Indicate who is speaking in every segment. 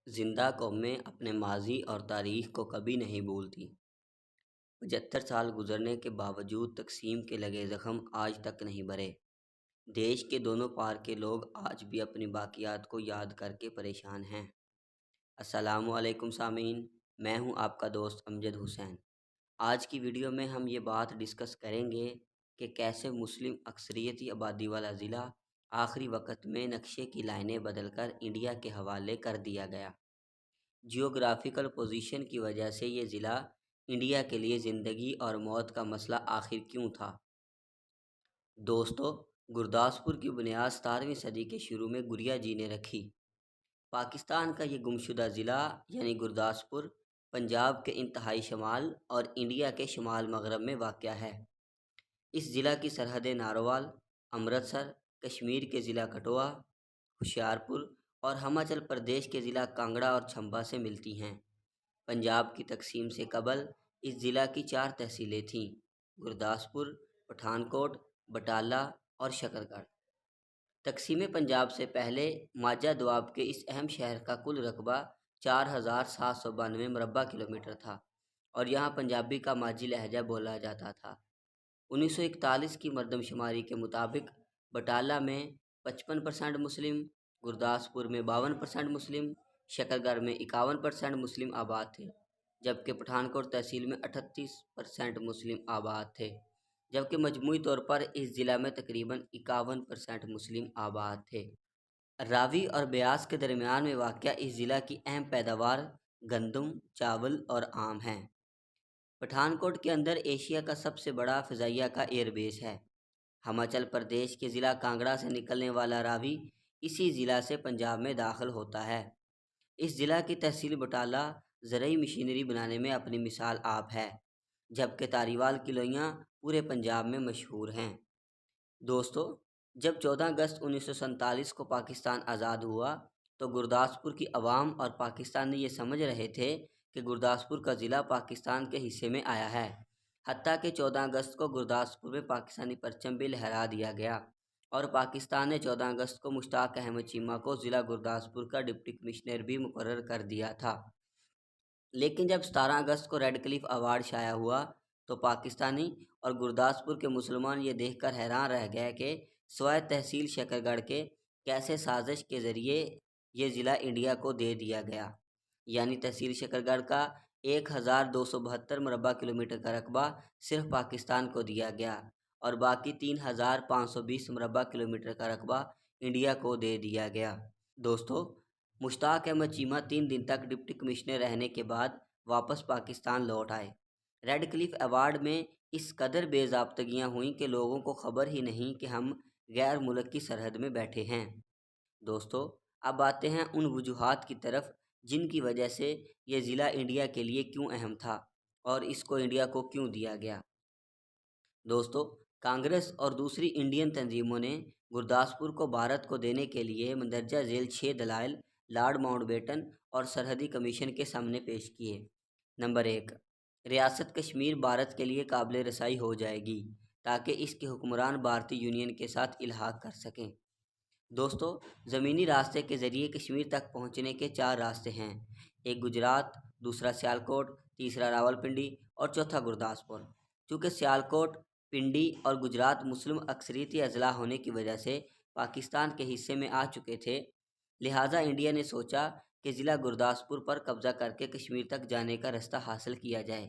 Speaker 1: زندہ قومیں اپنے ماضی اور تاریخ کو کبھی نہیں بھولتی۔ 75 سال گزرنے کے باوجود تقسیم کے لگے زخم آج تک نہیں بھرے۔ دیش کے دونوں پار کے لوگ آج بھی اپنی باقیات کو یاد کر کے پریشان ہیں۔ السلام علیکم سامعین، میں ہوں آپ کا دوست امجد حسین۔ آج کی ویڈیو میں ہم یہ بات ڈسکس کریں گے کہ کیسے مسلم اکثریتی آبادی والا ضلع آخری وقت میں نقشے کی لائنیں بدل کر انڈیا کے حوالے کر دیا گیا۔ جیوگرافیکل پوزیشن کی وجہ سے یہ ضلع انڈیا کے لیے زندگی اور موت کا مسئلہ آخر کیوں تھا؟ دوستو، گرداسپور کی بنیاد 17ویں صدی کے شروع میں گریا جی نے رکھی۔ پاکستان کا یہ گمشدہ ضلع یعنی گرداسپور پنجاب کے انتہائی شمال اور انڈیا کے شمال مغرب میں واقع ہے۔ اس ضلع کی سرحدیں ناروال، امرتسر، کشمیر کے ضلع کٹھوا، ہوشیارپور اور ہماچل پردیش کے ضلع کانگڑا اور چھمبا سے ملتی ہیں۔ پنجاب کی تقسیم سے قبل اس ضلع کی 4 تحصیلیں تھیں: گرداسپور، پٹھان کوٹ، بٹالہ اور شکر گڑھ۔ تقسیم پنجاب سے پہلے ماجھا دواب کے اس اہم شہر کا کل رقبہ 4792 مربع کلومیٹر تھا اور یہاں پنجابی کا ماجھی لہجہ بولا جاتا تھا۔ 1941 کی مردم شماری کے مطابق بٹالہ میں 55% مسلم، گرداسپور میں 52% مسلم، شکر گڑھ میں 51% مسلم آباد تھے، جبکہ پٹھان کوٹ تحصیل میں 38% مسلم آباد تھے، جبکہ مجموعی طور پر اس ضلع میں تقریباً 51% مسلم آباد تھے۔ راوی اور بیاس کے درمیان میں واقع اس ضلع کی اہم پیداوار گندم، چاول اور آم ہیں۔ پٹھان کوٹ کے اندر ایشیا کا سب سے بڑا فضائیہ کا ایئر بیس ہے۔ ہماچل پردیش کے ضلع کانگڑا سے نکلنے والا راوی اسی ضلع سے پنجاب میں داخل ہوتا ہے۔ اس ضلع کی تحصیل بٹالہ زرعی مشینری بنانے میں اپنی مثال آپ ہے، جبکہ تاریوال کی لوئیاں پورے پنجاب میں مشہور ہیں۔ دوستو، جب 14 اگست 1947 کو پاکستان آزاد ہوا تو گرداسپور کی عوام اور پاکستانی یہ سمجھ رہے تھے کہ گرداسپور کا ضلع پاکستان کے حصے میں آیا ہے، حتیٰ کہ 14 اگست کو گرداسپور میں پاکستانی پرچم بھی لہرا دیا گیا اور پاکستان نے 14 اگست کو مشتاق احمد چیمہ کو ضلع گرداسپور کا ڈپٹی کمشنر بھی مقرر کر دیا تھا۔ لیکن جب 17 اگست کو ریڈ کلف ایوارڈ شائع ہوا تو پاکستانی اور گرداسپور کے مسلمان یہ دیکھ کر حیران رہ گئے کہ سوائے تحصیل شکر گڑھ کے کیسے سازش کے ذریعے یہ ضلع انڈیا کو دے دیا گیا، یعنی تحصیل شکر گڑھ کا 1272 مربع کلومیٹر کا رقبہ صرف پاکستان کو دیا گیا اور باقی 3520 مربع کلومیٹر کا رقبہ انڈیا کو دے دیا گیا۔ دوستو، مشتاق احمد چیمہ 3 دن تک ڈپٹی کمشنر رہنے کے بعد واپس پاکستان لوٹ آئے۔ ریڈ کلف ایوارڈ میں اس قدر بے ضابطگیاں ہوئیں کہ لوگوں کو خبر ہی نہیں کہ ہم غیر ملک کی سرحد میں بیٹھے ہیں۔ دوستو، اب آتے ہیں ان وجوہات کی طرف جن کی وجہ سے یہ ضلع انڈیا کے لیے کیوں اہم تھا اور اس کو انڈیا کو کیوں دیا گیا۔ دوستو، کانگریس اور دوسری انڈین تنظیموں نے گرداسپور کو بھارت کو دینے کے لیے مندرجہ ذیل 6 دلائل لارڈ ماؤنٹ بیٹن اور سرحدی کمیشن کے سامنے پیش کیے۔ نمبر 1، ریاست کشمیر بھارت کے لیے قابل رسائی ہو جائے گی تاکہ اس کے حکمران بھارتی یونین کے ساتھ الحاق کر سکیں۔ دوستو، زمینی راستے کے ذریعے کشمیر تک پہنچنے کے 4 راستے ہیں، ایک گجرات، دوسرا سیالکوٹ، تیسرا راولپنڈی اور چوتھا گرداسپور۔ چونکہ سیالکوٹ، پنڈی اور گجرات مسلم اکثریتی اضلاع ہونے کی وجہ سے پاکستان کے حصے میں آ چکے تھے، لہٰذا انڈیا نے سوچا کہ ضلع گرداسپور پر قبضہ کر کے کشمیر تک جانے کا رستہ حاصل کیا جائے۔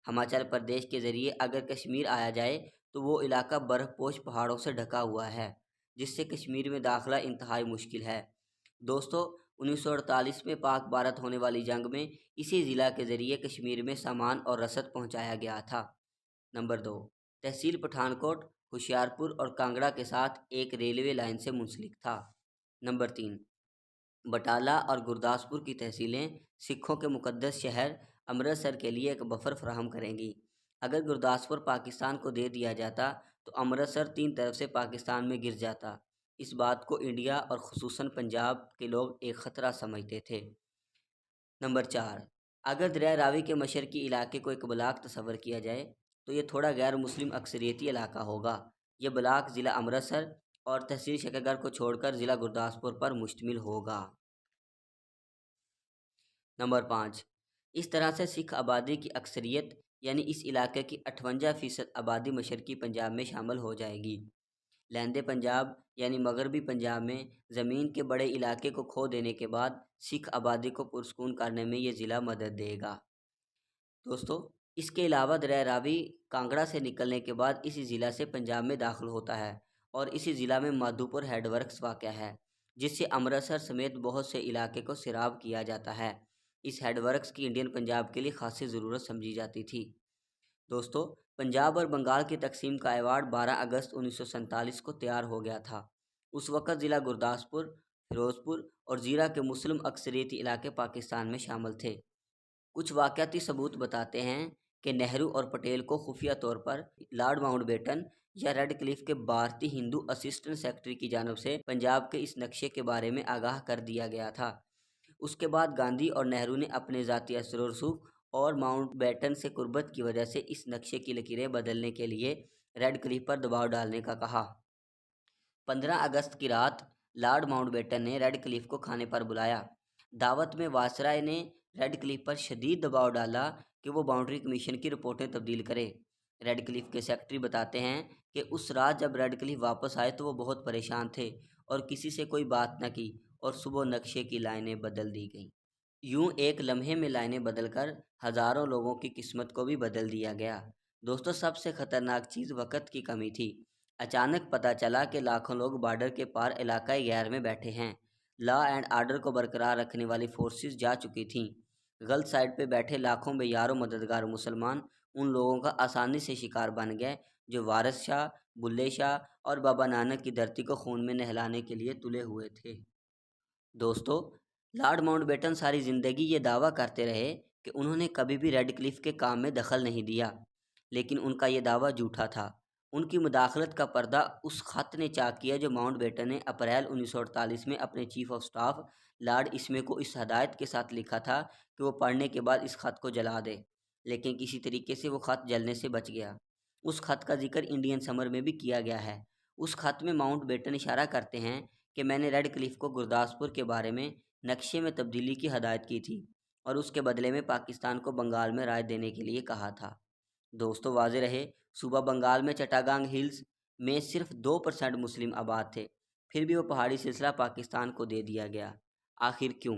Speaker 1: ہماچل پردیش کے ذریعے اگر کشمیر آیا جائے تو وہ علاقہ برف پوش پہاڑوں سے ڈھکا ہوا ہے، جس سے کشمیر میں داخلہ انتہائی مشکل ہے۔ دوستو، 1948 میں پاک بھارت ہونے والی جنگ میں اسی ضلع کے ذریعے کشمیر میں سامان اور رسد پہنچایا گیا تھا۔ نمبر 2، تحصیل پٹھان کوٹ ہوشیارپور اور کانگڑا کے ساتھ ایک ریلوے لائن سے منسلک تھا۔ نمبر 3، بٹالہ اور گرداسپور کی تحصیلیں سکھوں کے مقدس شہر امرتسر کے لیے ایک بفر فراہم کریں گی۔ اگر گرداسپور پاکستان کو دے دیا جاتا تو امرتسر 3 طرف سے پاکستان میں گر جاتا۔ اس بات کو انڈیا اور خصوصاً پنجاب کے لوگ ایک خطرہ سمجھتے تھے۔ نمبر 4، اگر دریائے راوی کے مشرقی علاقے کو ایک بلاک تصور کیا جائے تو یہ تھوڑا غیر مسلم اکثریتی علاقہ ہوگا۔ یہ بلاک ضلع امرتسر اور تحصیل شکر گڑھ کو چھوڑ کر ضلع گرداسپور پر مشتمل ہوگا۔ نمبر 5، اس طرح سے سکھ آبادی کی اکثریت یعنی اس علاقے کی 58% آبادی مشرقی پنجاب میں شامل ہو جائے گی۔ لہندے پنجاب یعنی مغربی پنجاب میں زمین کے بڑے علاقے کو کھو دینے کے بعد سکھ آبادی کو پرسکون کرنے میں یہ ضلع مدد دے گا۔ دوستو، اس کے علاوہ دریائے راوی کانگڑا سے نکلنے کے بعد اسی ضلع سے پنجاب میں داخل ہوتا ہے اور اسی ضلع میں مادھوپور ہیڈ ورکس واقع ہے، جس سے امرتسر سمیت بہت سے علاقے کو سیراب کیا جاتا ہے۔ اس ہیڈ ورکس کی انڈین پنجاب کے لیے خاصی ضرورت سمجھی جاتی تھی۔ دوستو، پنجاب اور بنگال کی تقسیم کا ایوارڈ 12 اگست 1947 کو تیار ہو گیا تھا۔ اس وقت ضلع گرداسپور، فیروزپور اور زیرہ کے مسلم اکثریتی علاقے پاکستان میں شامل تھے۔ کچھ واقعاتی ثبوت بتاتے ہیں کہ نہرو اور پٹیل کو خفیہ طور پر لارڈ ماؤنٹ بیٹن یا ریڈ کلف کے بھارتی ہندو اسسٹنٹ سیکرٹری کی جانب سے پنجاب کے اس نقشے کے بارے میں آگاہ کر دیا گیا تھا۔ اس کے بعد گاندھی اور نہرو نے اپنے ذاتی اثر و رسوخ اور ماؤنٹ بیٹن سے قربت کی وجہ سے اس نقشے کی لکیریں بدلنے کے لیے ریڈ کلف پر دباؤ ڈالنے کا کہا۔ 15 اگست کی رات لارڈ ماؤنٹ بیٹن نے ریڈ کلف کو کھانے پر بلایا۔ دعوت میں وائسرائے نے ریڈ کلف پر شدید دباؤ ڈالا کہ وہ باؤنڈری کمیشن کی رپورٹیں تبدیل کرے۔ ریڈ کلف کے سیکرٹری بتاتے ہیں کہ اس رات جب ریڈ کلف واپس آئے تو وہ بہت پریشان تھے اور کسی سے کوئی بات نہ کی اور صبح نقشے کی لائنیں بدل دی گئیں۔ یوں ایک لمحے میں لائنیں بدل کر ہزاروں لوگوں کی قسمت کو بھی بدل دیا گیا۔ دوستو، سب سے خطرناک چیز وقت کی کمی تھی۔ اچانک پتہ چلا کہ لاکھوں لوگ بارڈر کے پار علاقۂ غیر میں بیٹھے ہیں۔ لا اینڈ آرڈر کو برقرار رکھنے والی فورسز جا چکی تھیں۔ غلط سائڈ پہ بیٹھے لاکھوں بے یار و مددگار مسلمان ان لوگوں کا آسانی سے شکار بن گئے جو وارث شاہ، بلے شاہ اور بابا نانک کی دھرتی کو خون میں نہلانے کے لیے تلے ہوئے تھے۔ دوستو، لارڈ ماؤنٹ بیٹن ساری زندگی یہ دعویٰ کرتے رہے کہ انہوں نے کبھی بھی ریڈ کلف کے کام میں دخل نہیں دیا، لیکن ان کا یہ دعویٰ جھوٹا تھا۔ ان کی مداخلت کا پردہ اس خط نے چاک کیا جو ماؤنٹ بیٹن نے اپریل 1948 میں اپنے چیف آف سٹاف لارڈ اسمے کو اس ہدایت کے ساتھ لکھا تھا کہ وہ پڑھنے کے بعد اس خط کو جلا دے، لیکن کسی طریقے سے وہ خط جلنے سے بچ گیا۔ اس خط کا ذکر انڈین سمر میں بھی کیا گیا ہے۔ اس خط میں ماؤنٹ بیٹن اشارہ کرتے ہیں کہ میں نے ریڈ کلف کو گرداسپور کے بارے میں نقشے میں تبدیلی کی ہدایت کی تھی اور اس کے بدلے میں پاکستان کو بنگال میں رائے دینے کے لیے کہا تھا۔ دوستو، واضح رہے، صوبہ بنگال میں چٹاگانگ ہلز میں صرف 2% مسلم آباد تھے، پھر بھی وہ پہاڑی سلسلہ پاکستان کو دے دیا گیا۔ آخر کیوں؟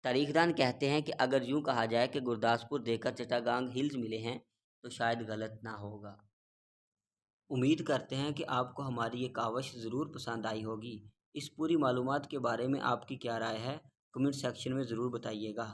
Speaker 1: تاریخ دان کہتے ہیں کہ اگر یوں کہا جائے کہ گرداسپور دے کر چٹاگانگ ہلز ملے ہیں تو شاید غلط نہ ہوگا۔ امید کرتے ہیں کہ آپ کو ہماری یہ کاوش ضرور پسند آئی ہوگی۔ اس پوری معلومات کے بارے میں آپ کی کیا رائے ہے؟ کمنٹ سیکشن میں ضرور بتائیے گا۔